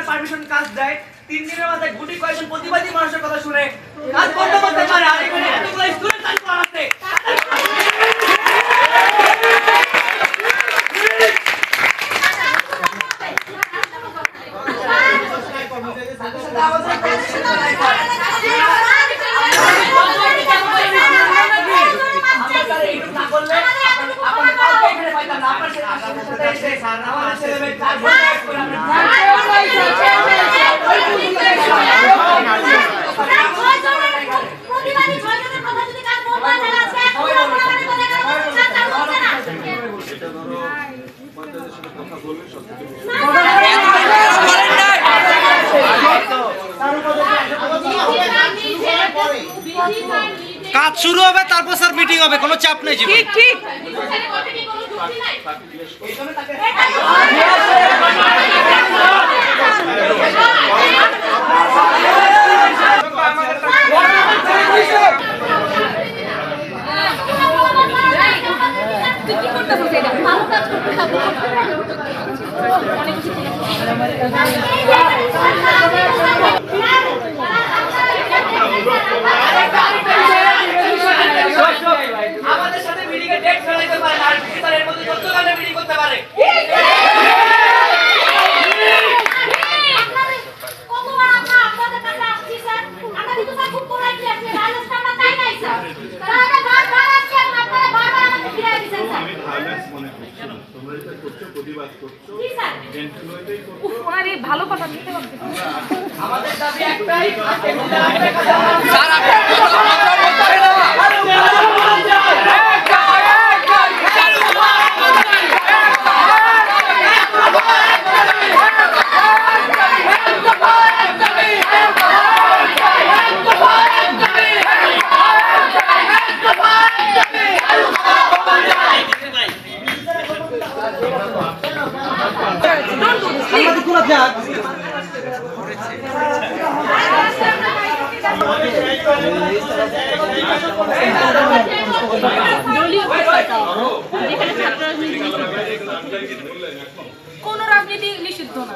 permission কাজ দেয় 3 দিনের মাথায় গুটি কয়েকজন প্রতিবাদী মানুষের কথা শুনে কাজ বন্ধ করতে পারে আর এখানে এতগুলো স্টুডেন্ট আছে কাজ শুরু হবে তারপর স্যার মিটিং হবে কোনো চাপ নেই জি ঠিক ঠিক আমাদের সাথে মিটিং এর ডেট ফেলাইতে পারে আর এর মধ্যে 14 ঘন্টা মিটিং করতে পারে ভালো কথা নিতে পারবে আমাদের দাবি একটাই কোন রাজনীতি নিষিদ্ধ না